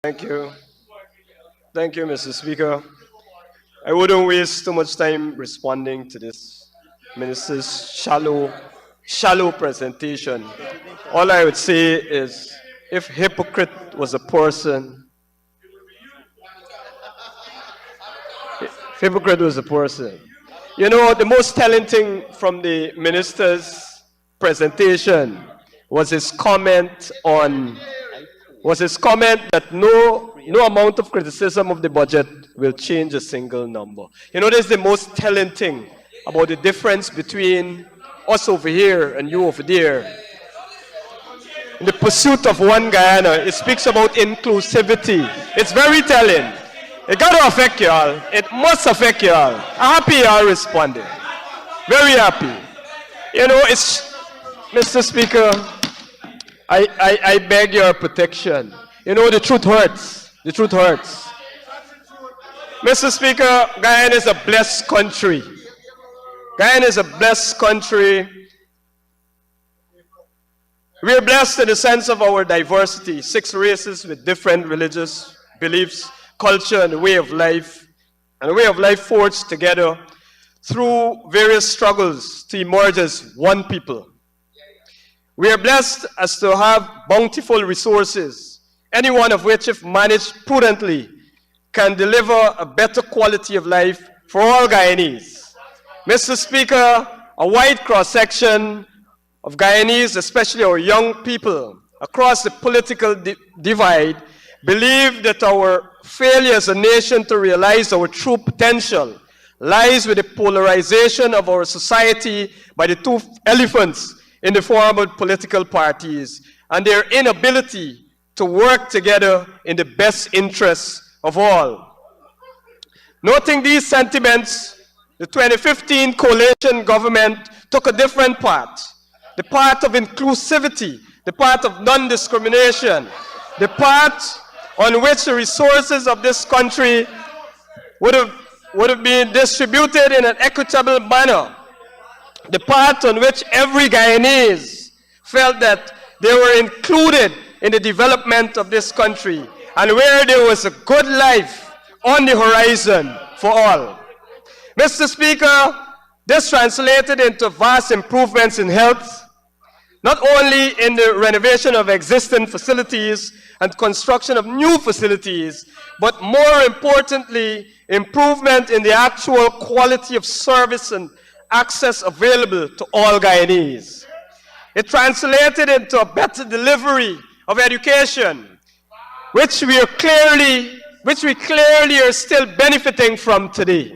Thank you. Thank you, Mr. Speaker. I wouldn't waste too much time responding to this minister's shallow presentation. All I would say is if hypocrite was a person, hypocrite was a person. You know, the most telling thing from the minister's presentation was his comment on was his comment that no amount of criticism of the budget will change a single number. You know, that's the most telling thing about the difference between us over here and you over there. In the pursuit of one Guyana, it speaks about inclusivity. It's very telling. It got to affect y'all. It must affect y'all. I'm happy y'all responded. Very happy. You know, it's, Mr. Speaker, I beg your protection. You know, the truth hurts. The truth hurts. Mr. Speaker, Guyana is a blessed country. Guyana is a blessed country. We are blessed in the sense of our diversity, 6 races with different religious beliefs, culture, and way of life. And a way of life forged together through various struggles to emerge as one people. We are blessed as to have bountiful resources, any one of which, if managed prudently, can deliver a better quality of life for all Guyanese. Mr. Speaker, a wide cross-section of Guyanese, especially our young people, across the political divide, believe that our failure as a nation to realize our true potential lies with the polarization of our society by the 2 elephants in the form of political parties and their inability to work together in the best interests of all. Noting these sentiments, the 2015 coalition government took a different path, the path of inclusivity, the path of non-discrimination, the path on which the resources of this country would have been distributed in an equitable manner, the path on which every Guyanese felt that they were included in the development of this country and where there was a good life on the horizon for all. Mr. Speaker, this translated into vast improvements in health, not only in the renovation of existing facilities and construction of new facilities, but more importantly, improvement in the actual quality of service and access available to all Guyanese. It translated into a better delivery of education, which we clearly are still benefiting from today.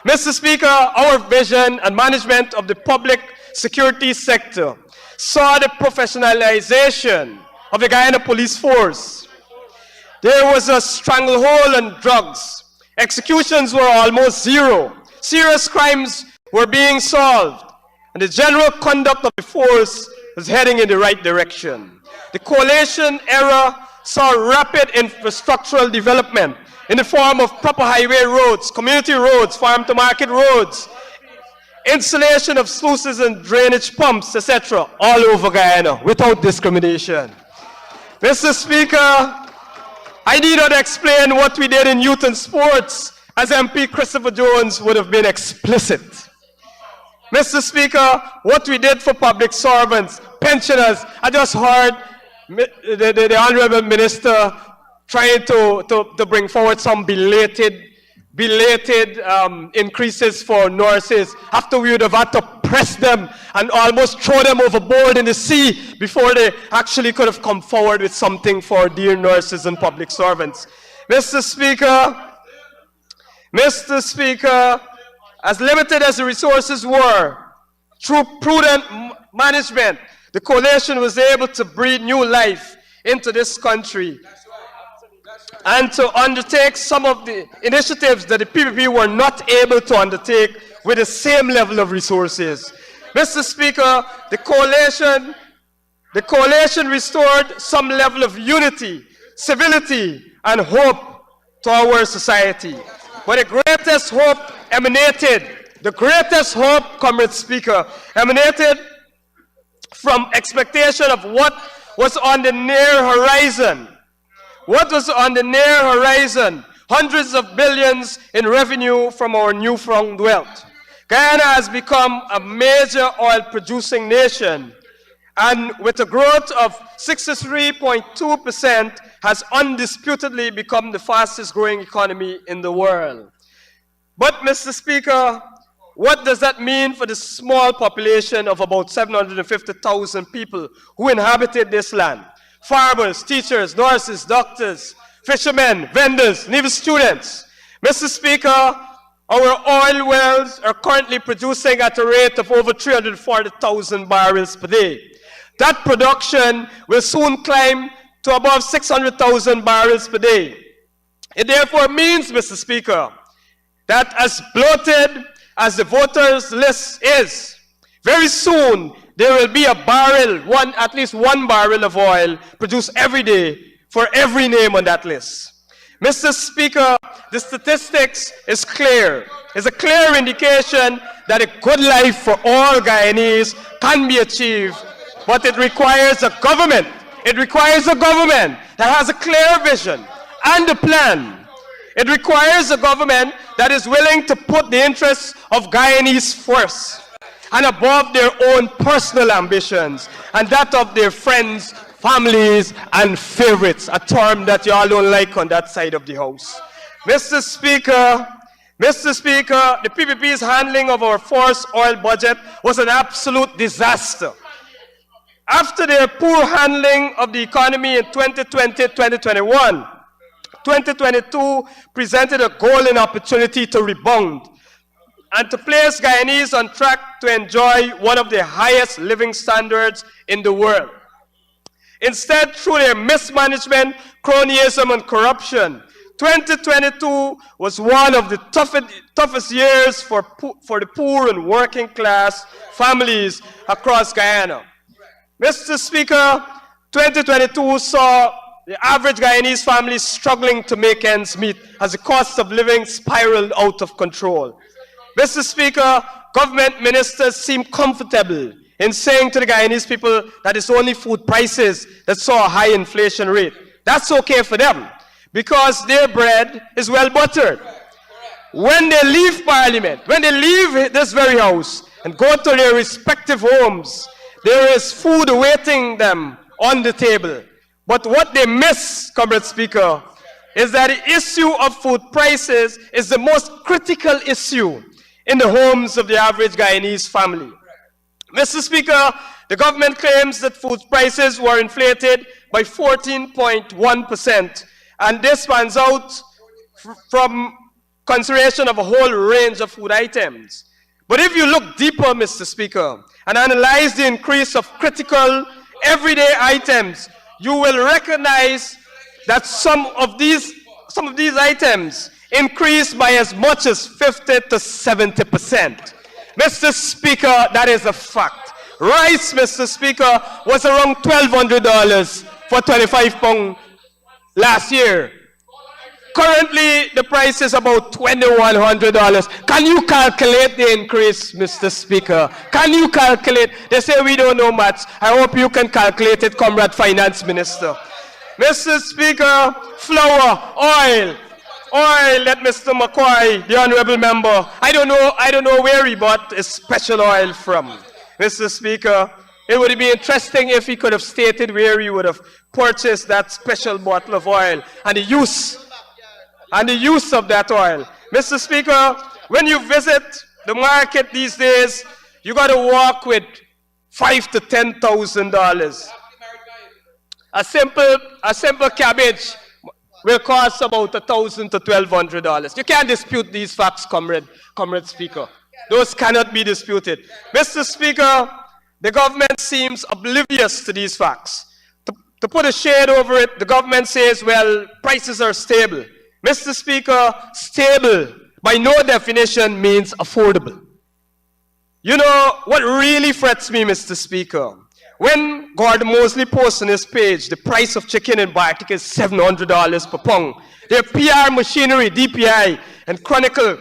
Mr. Speaker, our vision and management of the public security sector saw the professionalization of the Guyana police force. There was a stranglehold on drugs. Executions were almost zero. Serious crimes were being solved. And the general conduct of the force was heading in the right direction. The coalition era saw rapid infrastructural development in the form of proper highway roads, community roads, farm-to-market roads, installation of sluices and drainage pumps, etc., all over Guyana without discrimination. Mr. Speaker, I need not explain what we did in youth and sports, as MP Christopher Jones would have been explicit. Mr. Speaker, what we did for public servants, pensioners, I just heard the Honorable Minister trying to bring forward some belated increases for nurses after we would have had to press them and almost throw them overboard in the sea before they actually could have come forward with something for dear nurses and public servants. Mr. Speaker, as limited as the resources were, through prudent management, the coalition was able to breathe new life into this country and to undertake some of the initiatives that the PPP were not able to undertake with the same level of resources. Mr. Speaker, the coalition restored some level of unity, civility, and hope to our society. But the greatest hope Comrade Speaker, emanated from expectation of what was on the near horizon, What was on the near horizon? Hundreds of billions in revenue from our newfound wealth. Guyana has become a major oil-producing nation, and with a growth of 63.2%, has undisputedly become the fastest growing economy in the world. But, Mr. Speaker, what does that mean for the small population of about 750,000 people who inhabited this land? Farmers, teachers, nurses, doctors, fishermen, vendors, and even students. Mr. Speaker, our oil wells are currently producing at a rate of over 340,000 barrels per day. That production will soon climb to above 600,000 barrels per day. It therefore means, Mr. Speaker, that as bloated as the voters list is, very soon there will be a barrel, at least one barrel of oil produced every day for every name on that list. Mr. Speaker, the statistics is clear. It's a clear indication that a good life for all Guyanese can be achieved, but it requires a government. It requires a government that has a clear vision and a plan. It requires a government that is willing to put the interests of Guyanese first and above their own personal ambitions and that of their friends, families, and favorites, a term that you all don't like on that side of the house. Mr. Speaker, the PPP's handling of our forced oil budget was an absolute disaster. After their poor handling of the economy in 2020-2021, 2022 presented a golden opportunity to rebound and to place Guyanese on track to enjoy one of the highest living standards in the world. Instead, through their mismanagement, cronyism, and corruption, 2022 was one of the toughest years for the poor and working class families across Guyana. Mr. Speaker, 2022 saw the average Guyanese family struggling to make ends meet as the cost of living spiraled out of control. Mr. Speaker, government ministers seem comfortable in saying to the Guyanese people that it's only food prices that saw a high inflation rate. That's okay for them because their bread is well buttered. When they leave Parliament, when they leave this very house and go to their respective homes, there is food awaiting them on the table. But what they miss, Comrade Speaker, is that the issue of food prices is the most critical issue in the homes of the average Guyanese family. Mr. Speaker, the government claims that food prices were inflated by 14.1%, and this spans out from consideration of a whole range of food items. But if you look deeper, Mr. Speaker, and analyze the increase of critical everyday items, you will recognize that some of these items increased by as much as 50 to 70%. Mr. Speaker, that is a fact. Rice, Mr. Speaker, was around $1,200 for 25 pounds last year. Currently, the price is about $2,100. Can you calculate the increase, Mr. Speaker? Can you calculate? They say we don't know much. I hope you can calculate it, Comrade Finance Minister. Mr. Speaker, flour, oil, that Mr. McCoy, the honorable member, I don't know where he bought his special oil from. Mr. Speaker, it would be interesting if he could have stated where he would have purchased that special bottle of oil and the use of that oil. Mr. Speaker, when you visit the market these days, you got to walk with $5,000 to $10,000. A simple cabbage will cost about $1,000 to $1,200. You can't dispute these facts, Comrade Speaker. Those cannot be disputed. Mr. Speaker, the government seems oblivious to these facts. To put a shade over it, the government says, well, prices are stable. Mr. Speaker, stable by no definition means affordable. You know what really frets me, Mr. Speaker? When Gordon Mosley posts on his page, the price of chicken in Baltic is $700 per pound. Their PR machinery, DPI, and Chronicle,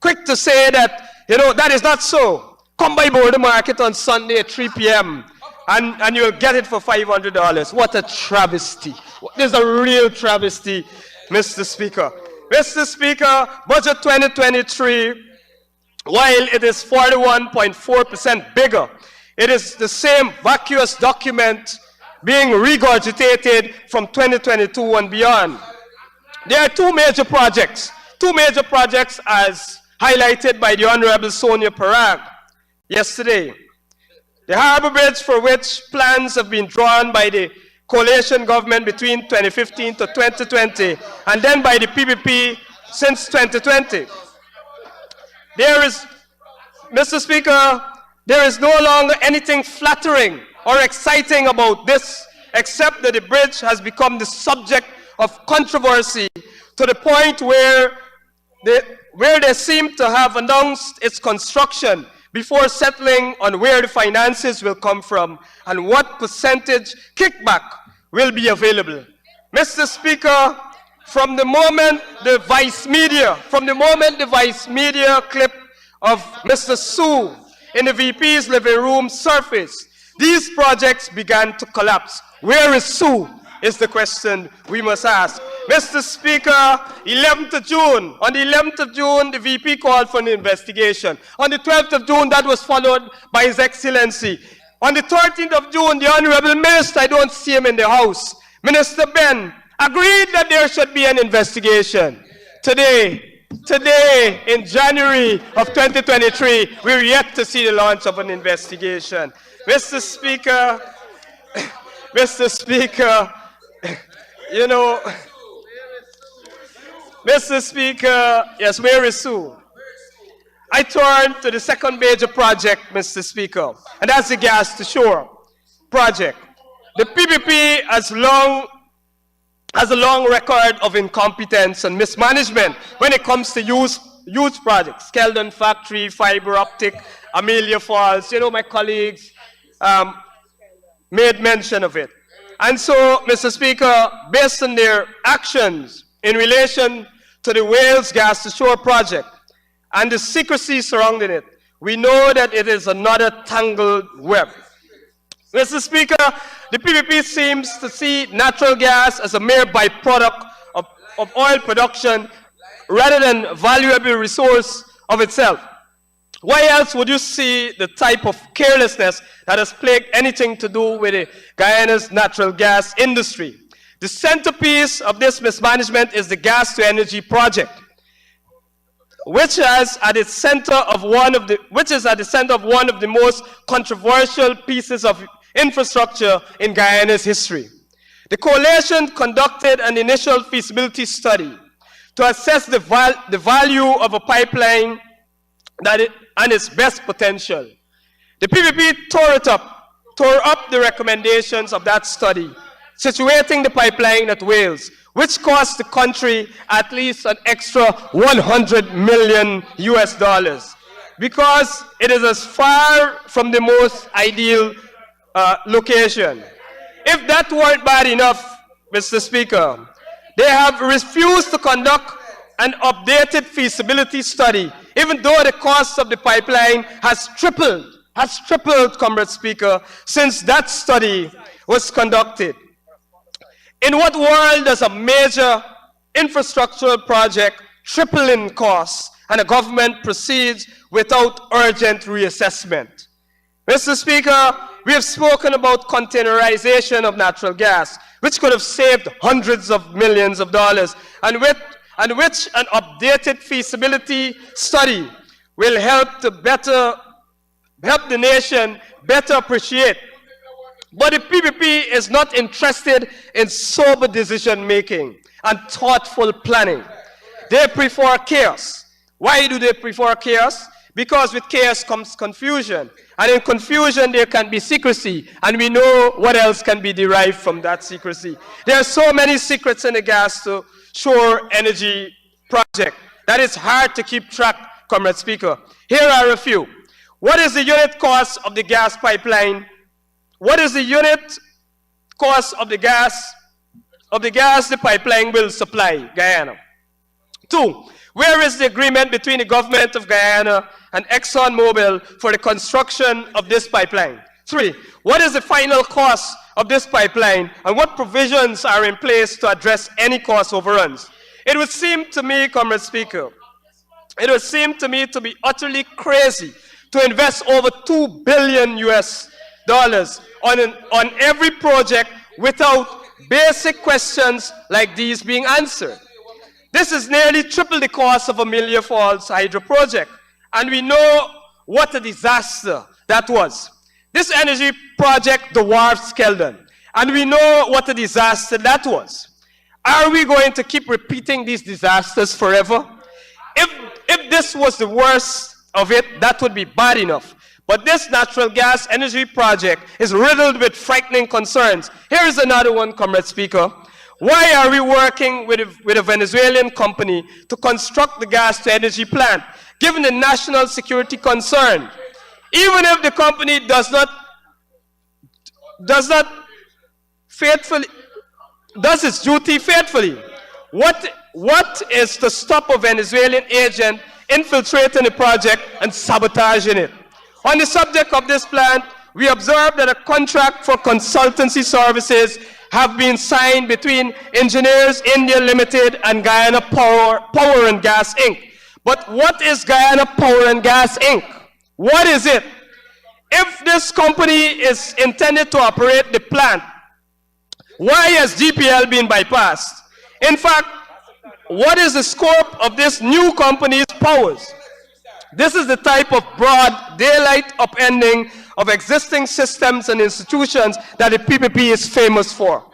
quick to say that, that is not so. Come by Border Market on Sunday at 3 p.m. and you'll get it for $500. What a travesty. This is a real travesty, Mr. Speaker. Mr. Speaker, budget 2023, while it is 41.4% bigger, it is the same vacuous document being regurgitated from 2022 and beyond. There are two major projects as highlighted by the Honorable Sonia Parag yesterday. The Harbour Bridge, for which plans have been drawn by the coalition government between 2015 to 2020, and then by the PPP since 2020. There is, Mr. Speaker, there is no longer anything flattering or exciting about this, except that the bridge has become the subject of controversy to the point where they seem to have announced its construction before settling on where the finances will come from and what percentage kickback will be available. Mr. Speaker, from the moment the Vice Media clip of Mr. Su in the VP's living room surfaced, these projects began to collapse. Where is Su is the question we must ask. Mr. Speaker, on the 11th of June, the VP called for an investigation. On the 12th of June, that was followed by His Excellency. On the 13th of June, the Honorable Minister, I don't see him in the House, Minister Ben, agreed that there should be an investigation. Today, in January of 2023, we're yet to see the launch of an investigation. Mr. Speaker, you know, Mr. Speaker, yes, where is Sue? I turn to the second major project, Mr. Speaker, and that's the gas to shore project. The PPP has a long record of incompetence and mismanagement when it comes to huge projects. Keldon Factory, fiber optic, Amelia Falls, you know, my colleagues made mention of it. And so, Mr. Speaker, based on their actions in relation to the Wales Gas to Shore project and the secrecy surrounding it, we know that it is another tangled web. Mr. Speaker, the PPP seems to see natural gas as a mere byproduct of oil production rather than a valuable resource of itself. Why else would you see the type of carelessness that has plagued anything to do with Guyana's natural gas industry? The centerpiece of this mismanagement is the gas to energy project, which is at the center of one of the most controversial pieces of infrastructure in Guyana's history. The coalition conducted an initial feasibility study to assess the value of a pipeline and its best potential. The PPP tore up the recommendations of that study, situating the pipeline at Wales, which cost the country at least an extra $100 million because it is as far from the most ideal location. If that weren't bad enough, Mr. Speaker, they have refused to conduct an updated feasibility study, even though the cost of the pipeline has tripled, Comrade Speaker, since that study was conducted. In what world does a major infrastructural project triple in costs and a government proceeds without urgent reassessment? Mr. Speaker, we have spoken about containerization of natural gas, which could have saved hundreds of millions of dollars, and which an updated feasibility study will help the nation better appreciate. But the PPP is not interested in sober decision making and thoughtful planning. They prefer chaos. Why do they prefer chaos? Because with chaos comes confusion. And in confusion, there can be secrecy. And we know what else can be derived from that secrecy. There are so many secrets in the gas to shore energy project that it's hard to keep track, Comrade Speaker. Here are a few. What is the unit cost of the gas pipeline? What is the unit cost of the gas the pipeline will supply Guyana? 2, where is the agreement between the government of Guyana and ExxonMobil for the construction of this pipeline? 3, what is the final cost of this pipeline and what provisions are in place to address any cost overruns. It would seem to me, Comrade Speaker, it would seem to me to be utterly crazy to invest over $2 billion on every project without basic questions like these being answered. This is nearly triple the cost of Amelia Falls Hydro project, and we know what a disaster that was. This energy project dwarfs Keldon, and we know what a disaster that was. Are we going to keep repeating these disasters forever? If this was the worst of it, that would be bad enough. But this natural gas energy project is riddled with frightening concerns. Here is another one, Comrade Speaker. Why are we working with a Venezuelan company to construct the gas to energy plant, given the national security concern? Even if the company does not faithfully does its duty faithfully, what is to stop a Venezuelan agent infiltrating the project and sabotaging it? On the subject of this plant, we observed that a contract for consultancy services have been signed between Engineers India Limited and Guyana Power and Gas Inc. But what is Guyana Power and Gas Inc.? What is it? If this company is intended to operate the plant, why has GPL been bypassed? In fact, what is the scope of this new company's powers? This is the type of broad daylight upending of existing systems and institutions that the PPP is famous for.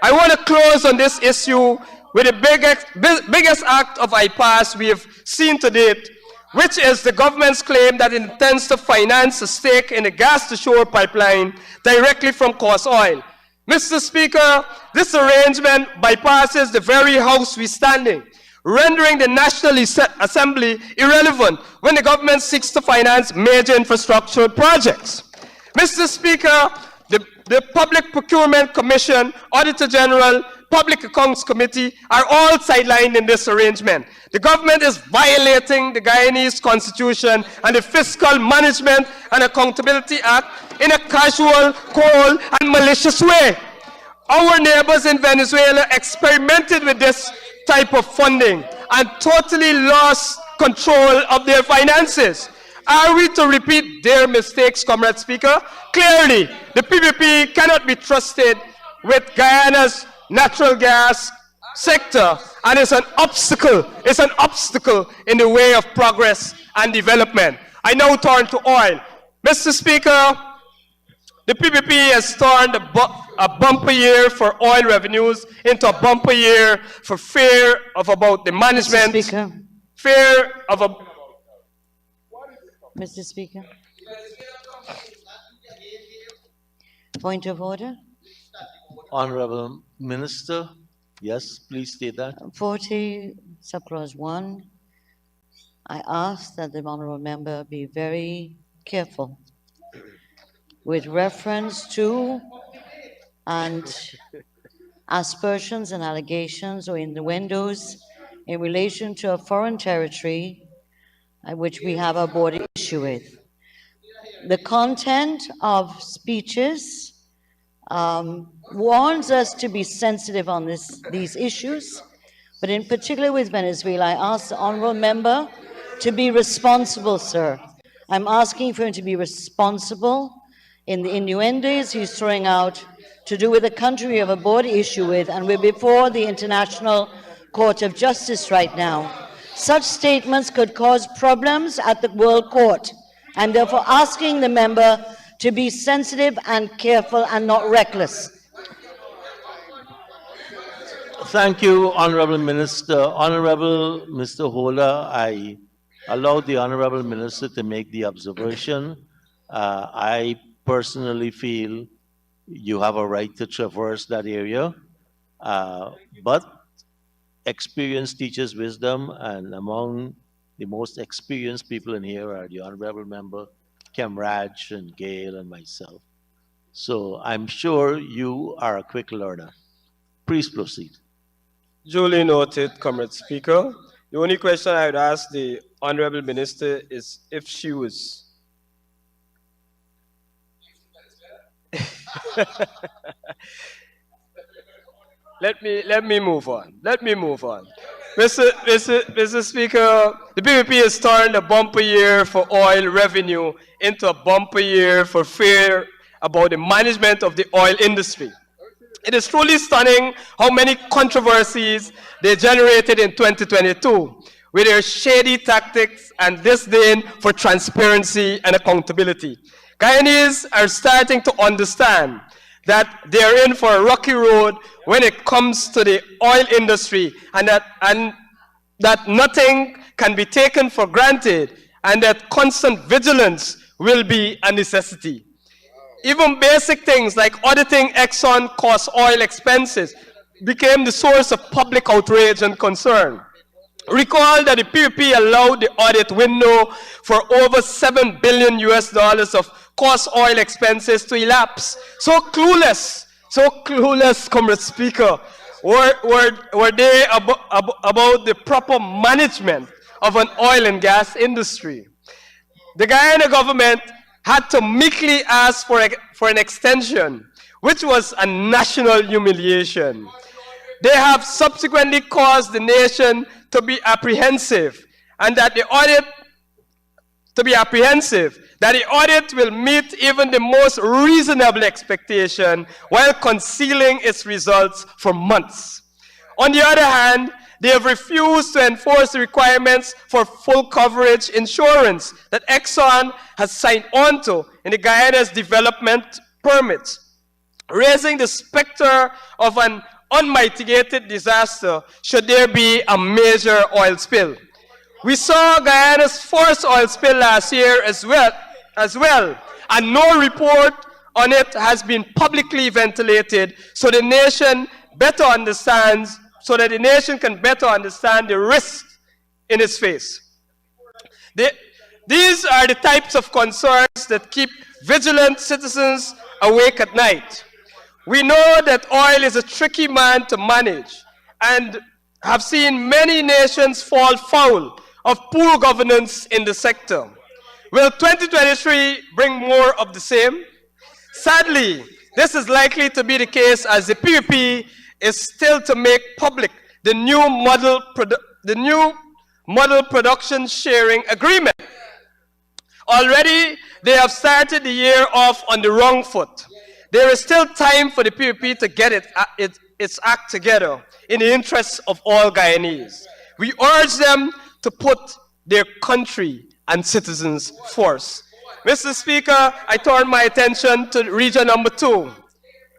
I want to close on this issue with the biggest act of bypass we have seen to date, which is the government's claim that it intends to finance a stake in the gas-to-shore pipeline directly from Coast Oil. Mr. Speaker, this arrangement bypasses the very house we stand in, rendering the National Assembly irrelevant when the government seeks to finance major infrastructure projects. Mr. Speaker, the Public Procurement Commission, Auditor General, Public Accounts Committee are all sidelined in this arrangement. The government is violating the Guyanese Constitution and the Fiscal Management and Accountability Act in a casual, cold, and malicious way. Our neighbors in Venezuela experimented with this type of funding and totally lost control of their finances. Are we to repeat their mistakes, Comrade Speaker? Clearly, the PPP cannot be trusted with Guyana's natural gas sector, and it's an obstacle in the way of progress and development. I now turn to oil. Mr. Speaker, the PPP has turned a bumper year for oil revenues into a bumper year for fear of about the management. Mr. Speaker. Fear of a... Mr. Speaker. Point of order. Honorable Minister, yes, please state that. 40, subclause 1. I ask that the honorable member be very careful with reference to and aspersions and allegations or innuendos in relation to a foreign territory which we have a border issue with. The content of speeches warns us to be sensitive on these issues, but in particular with Venezuela, I ask the honorable member to be responsible, sir. I'm asking for him to be responsible in the innuendos he's throwing out to do with a country we have a border issue with, and we're before the International Court of Justice right now. Such statements could cause problems at the World Court, and therefore asking the member to be sensitive and careful and not reckless. Thank you, Honorable Minister. Honorable Mr. Holder, I allowed the Honorable Minister to make the observation. I personally feel you have a right to traverse that area, but experience teaches wisdom, and among the most experienced people in here are the Honorable Member, Raj and Gail and myself. So I'm sure you are a quick learner. Please proceed. Duly noted, Comrade Speaker. The only question I would ask the Honorable Minister is if she was... Let me move on. Let me move on. Mr. Speaker, the PPP has turned a bumper year for oil revenue into a bumper year for fear about the management of the oil industry. It is truly stunning how many controversies they generated in 2022 with their shady tactics and disdain for transparency and accountability. Guyanese are starting to understand that they are in for a rocky road when it comes to the oil industry, and that nothing can be taken for granted, and that constant vigilance will be a necessity. Even basic things like auditing Exxon cost oil expenses became the source of public outrage and concern. Recall that the PPP allowed the audit window for over $7 billion of cost oil expenses to elapse. So clueless, Comrade Speaker, were they about the proper management of an oil and gas industry. The Guyana government had to meekly ask for an extension, which was a national humiliation. They have subsequently caused the nation to be apprehensive, and that the audit will meet even the most reasonable expectation while concealing its results for months. On the other hand, they have refused to enforce the requirements for full coverage insurance that Exxon has signed onto in the Guyana's development permits, raising the specter of an unmitigated disaster should there be a major oil spill. We saw Guyana's first oil spill last year as well, and no report on it has been publicly ventilated so the nation can better understand the risks in its face. These are the types of concerns that keep vigilant citizens awake at night. We know that oil is a tricky man to manage and have seen many nations fall foul of poor governance in the sector. Will 2023 bring more of the same? Sadly, this is likely to be the case as the PPP is still to make public the new model production sharing agreement. Already, they have started the year off on the wrong foot. There is still time for the PPP to get its act together in the interests of all Guyanese. We urge them to put their country and citizens first. Mr. Speaker, I turn my attention to region number 2.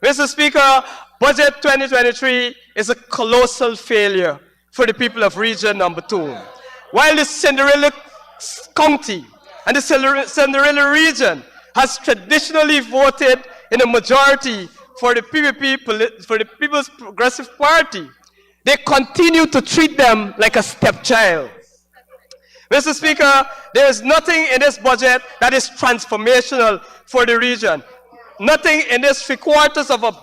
Mr. Speaker, Budget 2023 is a colossal failure for the people of region number 2. While the Cinderella County and the Cinderella region has traditionally voted in a majority for the PPP, for the People's Progressive Party, they continue to treat them like a stepchild. Mr. Speaker, there is nothing in this budget that is transformational for the region. Nothing in this $750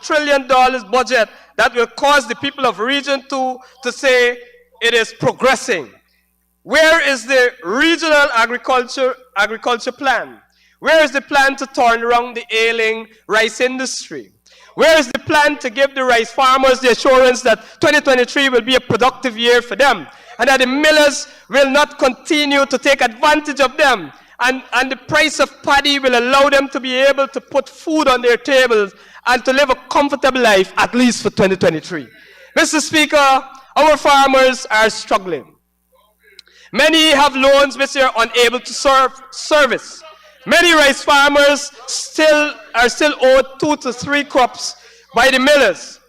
billion budget that will cause the people of Region 2 to say it is progressing. Where is the regional agriculture plan? Where is the plan to turn around the ailing rice industry? Where is the plan to give the rice farmers the assurance that 2023 will be a productive year for them, and that the millers will not continue to take advantage of them, and the price of paddy will allow them to be able to put food on their tables and to live a comfortable life, at least for 2023. Mr. Speaker, our farmers are struggling. Many have loans which they are unable to service. Many rice farmers are still owed 2 to 3 crops by the millers.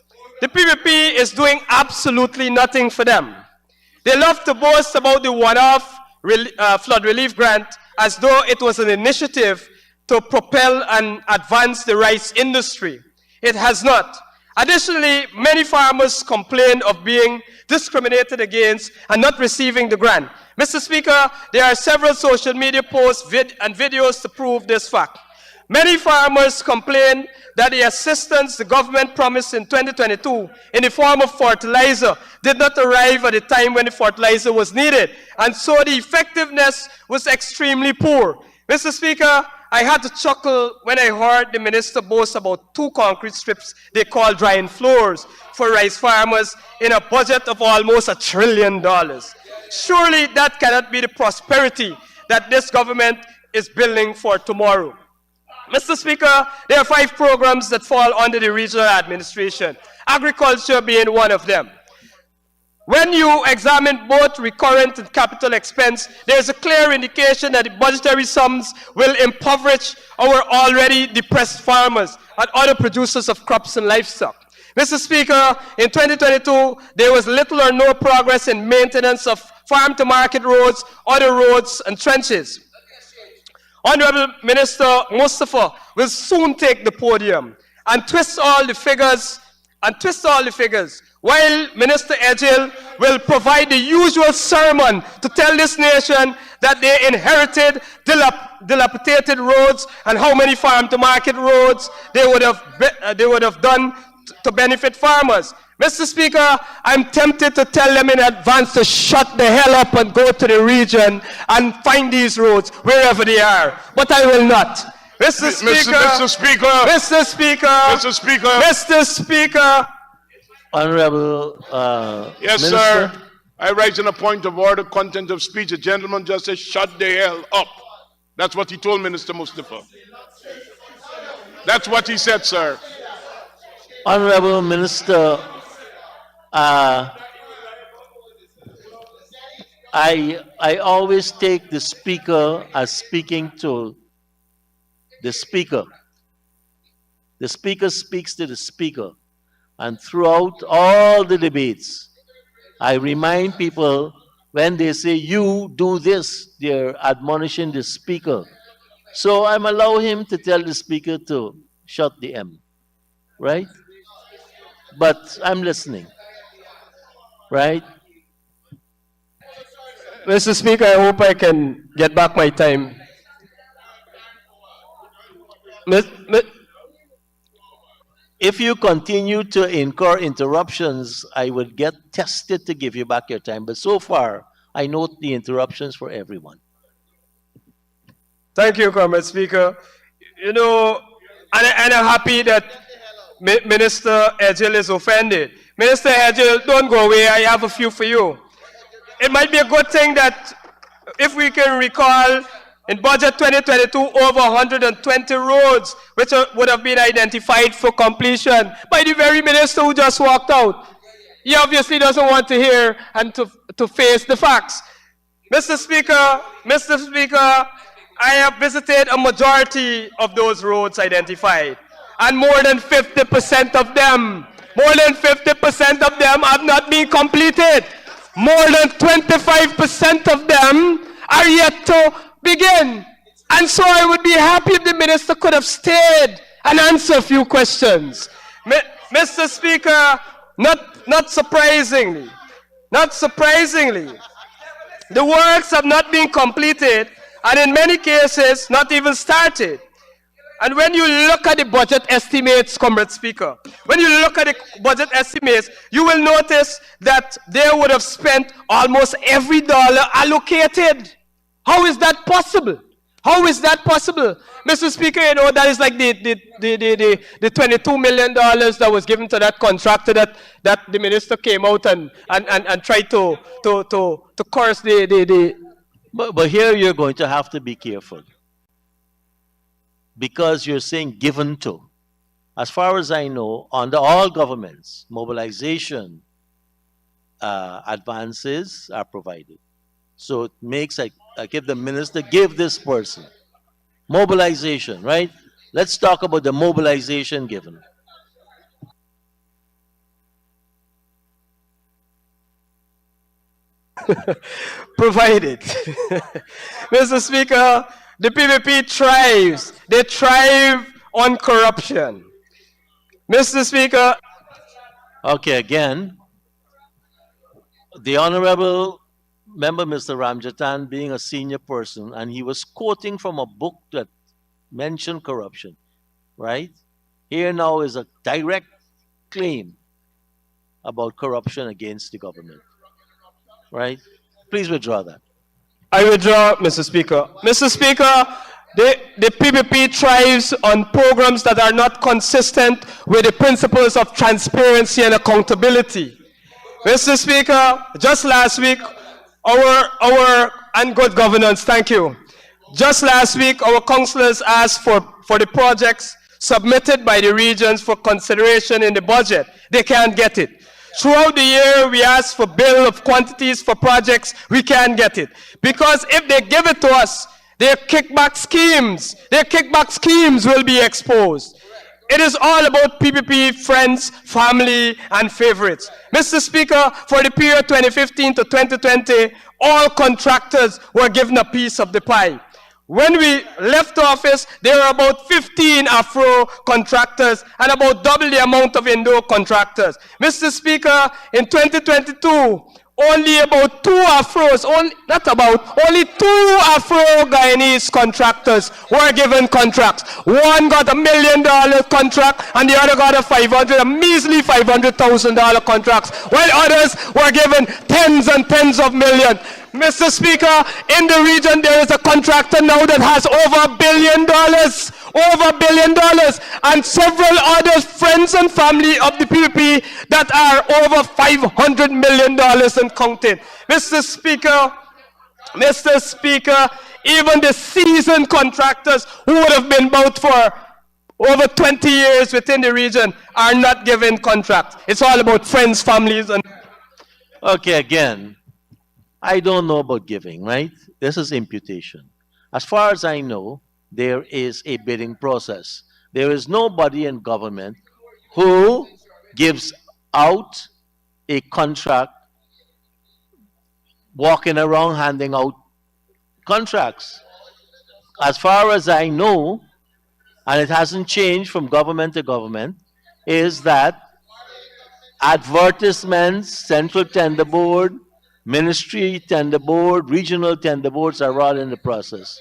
The PPP is doing absolutely nothing for them. They love to boast about the one-off flood relief grant as though it was an initiative to propel and advance the rice industry. It has not. Additionally, many farmers complain of being discriminated against and not receiving the grant. Mr. Speaker, there are several social media posts and videos to prove this fact. Many farmers complain that the assistance the government promised in 2022 in the form of fertilizer did not arrive at the time when the fertilizer was needed, and so the effectiveness was extremely poor. Mr. Speaker, I had to chuckle when I heard the minister boast about 2 concrete strips they call drying floors for rice farmers in a budget of almost $1 trillion. Surely that cannot be the prosperity that this government is building for tomorrow. Mr. Speaker, there are 5 programs that fall under the regional administration, agriculture being one of them. When you examine both recurrent and capital expense, there is a clear indication that the budgetary sums will impoverish our already depressed farmers and other producers of crops and livestock. Mr. Speaker, in 2022, there was little or no progress in maintenance of farm-to-market roads, other roads, and trenches. Honorable Minister Mustafa will soon take the podium and twist all the figures, while Minister Ejil will provide the usual sermon to tell this nation that they inherited dilapidated roads and how many farm-to-market roads they would have done to benefit farmers. Mr. Speaker, I'm tempted to tell them in advance to shut the hell up and go to the region and find these roads wherever they are. But I will not. Mr. Speaker, Mr. Speaker, Mr. Speaker, Mr. Speaker, Mr. Speaker. Honorable yes, Minister. sir. I rise in a point of order, content of speech. The gentleman just said, shut the hell up. That's what he told Minister Mustafa. That's what he said, sir. Honorable Minister, I always take the speaker as speaking to the speaker. The speaker speaks to the speaker. And throughout all the debates, I remind people when they say, you do this, they're admonishing the speaker. So I'm allowing him to tell the speaker to shut the M, right? But I'm listening, right? Mr. Speaker, I hope I can get back my time. If you continue to incur interruptions, I would get tested to give you back your time. But so far, I note the interruptions for everyone. Thank you, Comrade Speaker. You know, and I'm happy that Minister Ejil is offended. Minister Ejil, don't go away. I have a few for you. It might be a good thing that if we can recall in budget 2022, over 120 roads which would have been identified for completion by the very minister who just walked out. He obviously doesn't want to hear and to face the facts. Mr. Speaker, I have visited a majority of those roads identified, and more than 50% of them have not been completed. More than 25% of them are yet to begin. And so I would be happy if the minister could have stayed and answered a few questions. Mr. Speaker, not surprisingly, the works have not been completed, and in many cases, not even started. And when you look at the budget estimates, Comrade Speaker, when you look at the budget estimates, you will notice that they would have spent almost every dollar allocated. How is that possible? How is that possible? Mr. Speaker, you know, that is like the $22 million that was given to that contractor that the minister came out and tried to curse But here you're going to have to be careful, because you're saying given to. As far as I know, under all governments, mobilization advances are provided. So it makes like if the minister give this person mobilization, right? Let's talk about the mobilization given. provided. Mr. Speaker, the PVP thrives. They thrive on corruption. Mr. Speaker. Okay, again, the Honorable Member Mr. Ramjatan being a senior person, and he was quoting from a book that mentioned corruption, right? Here now is a direct claim about corruption against the government, right? Please withdraw that. I withdraw, Mr. Speaker. Mr. Speaker, The PPP thrives on programs that are not consistent with the principles of transparency and accountability. Mr. Speaker, just last week, and good governance, thank you. Just last week, our councillors asked for the projects submitted by the regions for consideration in the budget. They can't get it. Throughout the year, we ask for bill of quantities for projects. We can't get it. Because if they give it to us, their kickback schemes will be exposed. It is all about PPP, friends, family, and favorites. Mr. Speaker, for the period 2015 to 2020, all contractors were given a piece of the pie. When we left office, there were about 15 Afro contractors and about double the amount of Indo contractors. Mr. Speaker, in 2022, only about only two Afro-Guyanese contractors were given contracts. One got $1 million contract and the other got a measly $500,000 contracts, while others were given tens and tens of millions. Mr. Speaker, in the region there is a contractor now that has over $1 billion, and several other friends and family of the PPP that are over $500 million and counting. Mr. Speaker, even the seasoned contractors who would have been about for over 20 years within the region are not given contracts. It's all about friends, families, and... Okay, again, I don't know about giving, right? This is imputation. As far as I know, there is a bidding process. There is nobody in government who gives out a contract walking around handing out contracts. As far as I know, and it hasn't changed from government to government, is that advertisements, central tender board, ministry tender board, regional tender boards are all in the process.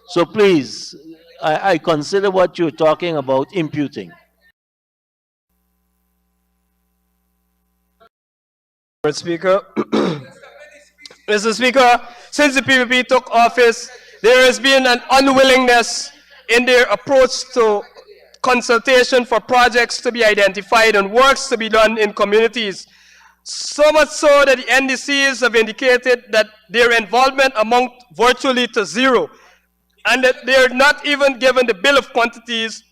So please, I consider what you're talking about imputing. Mr. Speaker, Mr. Speaker, since the PPP took office, there has been an unwillingness in their approach to consultation for projects to be identified and works to be done in communities. So much so that the NDCs have indicated that their involvement amount virtually to zero, and that they're not even given the bill of quantities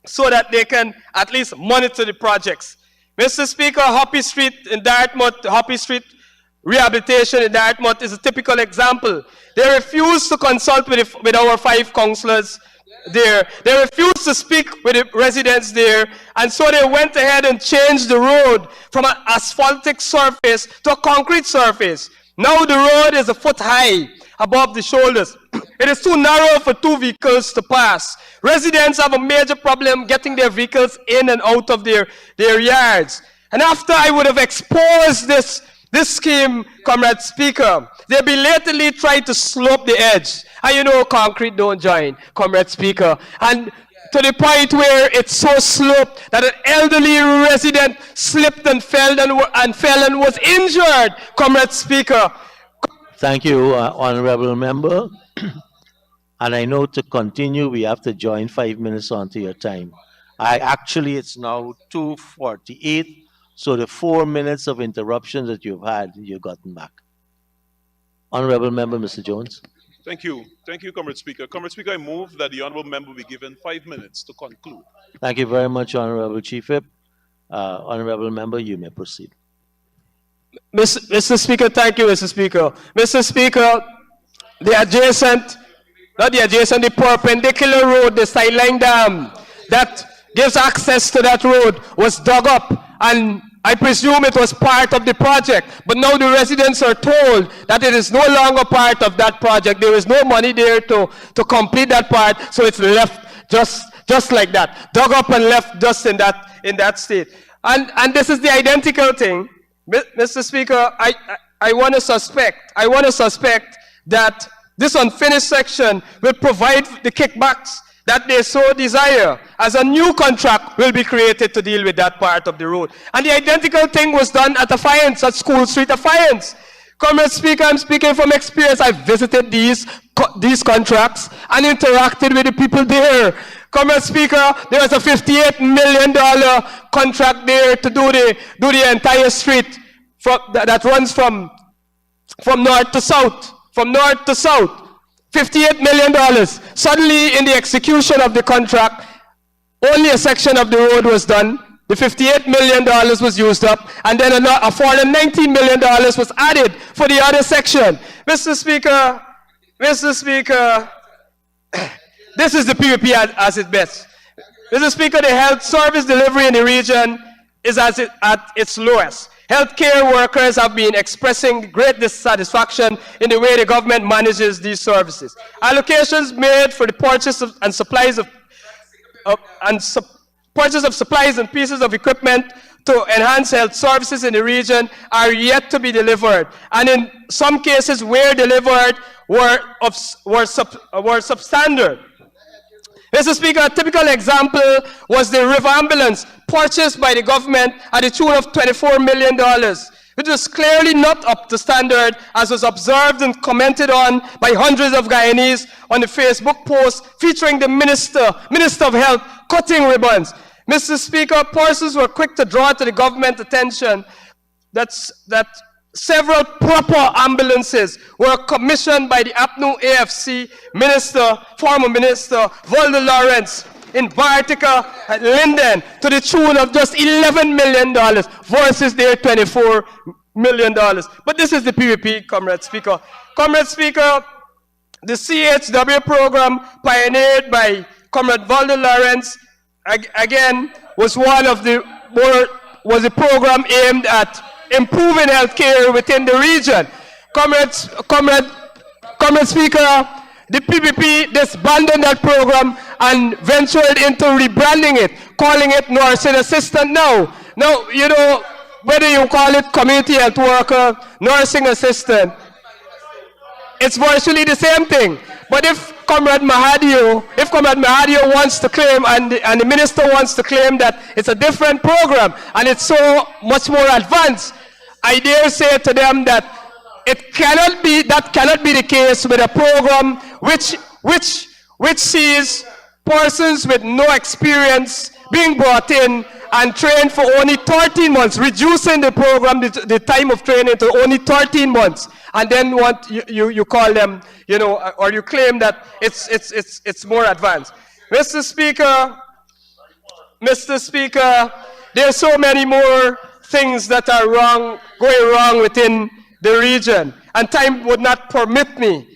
so that they can at least monitor the projects. Mr. Speaker, Hoppy Street in Dartmouth, Hoppy Street rehabilitation in Dartmouth is a typical example. They refused to consult with our 5 councillors there. They refused to speak with the residents there, and so they went ahead and changed the road from an asphaltic surface to a concrete surface. Now the road is a foot high above the shoulders. It is too narrow for 2 vehicles to pass. Residents have a major problem getting their vehicles in and out of their yards. And after I would have exposed this scheme, Comrade Speaker, they belatedly tried to slope the edge. And you know concrete don't join, Comrade Speaker. And to the point where it's so sloped that an elderly resident slipped and fell and was injured, Comrade Speaker. Thank you, Honorable Member. And I know to continue, we have to join 5 minutes onto your time. It's now 2:48, so the 4 minutes of interruption that you've had, you've gotten back. Honorable Member, Mr. Jones. Thank you. Thank you, Comrade Speaker. Comrade Speaker, I move that the Honorable Member be given 5 minutes to conclude. Thank you very much, Honorable Chief Whip. Honorable Member, you may proceed. Mr. Speaker, thank you, Mr. Speaker. Mr. Speaker, the perpendicular road, the sideline dam that gives access to that road was dug up, and I presume it was part of the project. But now the residents are told that it is no longer part of that project. There is no money there to complete that part, so it's left just like that, dug up and left just in that state. And this is the identical thing. Mr. Speaker, I want to suspect that this unfinished section will provide the kickbacks that they so desire, as a new contract will be created to deal with that part of the road. And the identical thing was done at Affiance, at School Street Affiance. Comrade Speaker, I'm speaking from experience. I visited these contracts and interacted with the people there. Comrade Speaker, there was a $58 million contract there to do the entire street that runs from north to south. From north to south. $58 million. Suddenly, in the execution of the contract, only a section of the road was done. The $58 million was used up, and then a further $19 million was added for the other section. Mr. Speaker, this is the PPP at its best. Mr. Speaker, the health service delivery in the region is at its lowest. Healthcare workers have been expressing great dissatisfaction in the way the government manages these services. Allocations made for the purchase of supplies and pieces of equipment to enhance health services in the region are yet to be delivered, and in some cases, where delivered, were substandard. Mr. Speaker, a typical example was the river ambulance purchased by the government at the tune of $24 million, which was clearly not up to standard, as was observed and commented on by hundreds of Guyanese on the Facebook post featuring the Minister of Health cutting ribbons. Mr. Speaker, persons were quick to draw to the government attention that several proper ambulances were commissioned by the APNU AFC former minister, Volder Lawrence, in Bartica and Linden, to the tune of just $11 million versus their $24 million. But this is the PPP, Comrade Speaker. Comrade Speaker, the CHW program pioneered by Comrade Volder Lawrence, again, was a program aimed at improving healthcare within the region. Comrade Speaker, the PPP disbanded that program and ventured into rebranding it, calling it nursing assistant now. Now, you know, whether you call it community health worker, nursing assistant, it's virtually the same thing. But if Comrade Mahadio wants to claim, and the minister wants to claim that it's a different program and it's so much more advanced, I dare say to them that that cannot be the case with a program which sees persons with no experience being brought in and trained for only 13 months, reducing the program, the time of training to only 13 months. And then you call them, you know, or you claim that it's more advanced. Mr. Speaker, there are so many more things that are going wrong within the region, and time would not permit me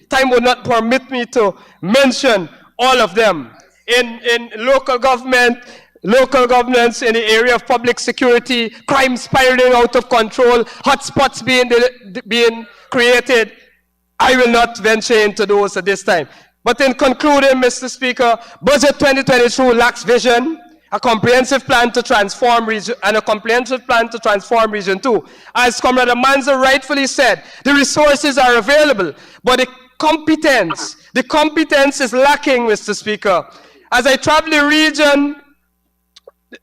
to mention all of them. In local governance in the area of public security, crime spiraling out of control, hotspots being created, I will not venture into those at this time. But in concluding, Mr. Speaker, Budget 2022 lacks vision, a comprehensive plan to transform region, and a comprehensive plan to transform Region 2. As Comrade Amanza rightfully said, the resources are available, but the competence is lacking, Mr. Speaker. As I travel the region,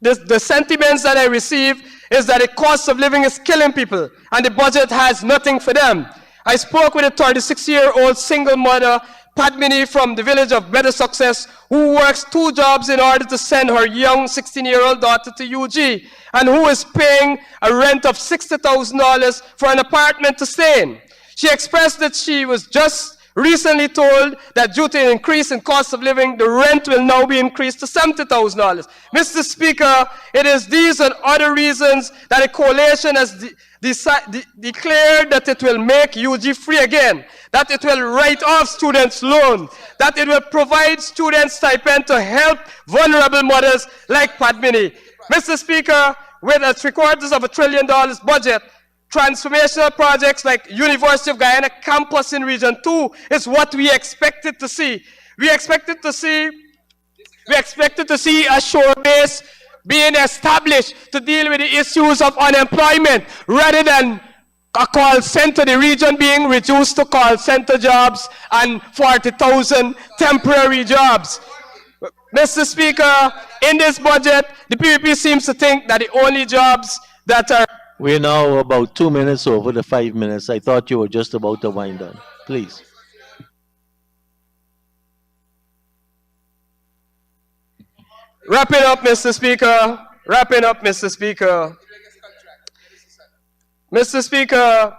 the sentiments that I receive is that the cost of living is killing people, and the budget has nothing for them. I spoke with a 36-year-old single mother, Padmini, from the village of Better Success, who works 2 jobs in order to send her young 16-year-old daughter to UG, and who is paying a rent of $60,000 for an apartment to stay in. She expressed that she was just recently told that due to an increase in cost of living, the rent will now be increased to $70,000. Mr. Speaker, it is these and other reasons that a coalition has declared that it will make UG free again, that it will write off students' loan, that it will provide students stipend to help vulnerable mothers like Padmini. Mr. Speaker, with a $750 billion budget, transformational projects like University of Guyana campus in Region 2 is what we expected to see. We expected to see a shore base being established to deal with the issues of unemployment, rather than a call center, the region being reduced to call center jobs and 40,000 temporary jobs. Mr. Speaker, in this budget, the PPP seems to think that the only jobs that are We're now about 2 minutes over the 5 minutes. I thought you were just about to wind down. Please. Wrapping up, Mr. Speaker. Wrapping up, Mr. Speaker. Mr. Speaker,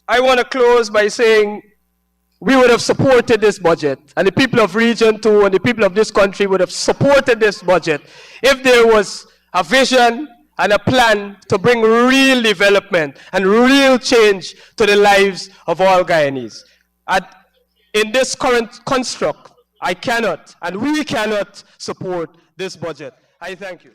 I want to close by saying we would have supported this budget, and the people of Region 2 and the people of this country would have supported this budget if there was a vision and a plan to bring real development and real change to the lives of all Guyanese. In this current construct, I cannot and we cannot support this budget. I thank you.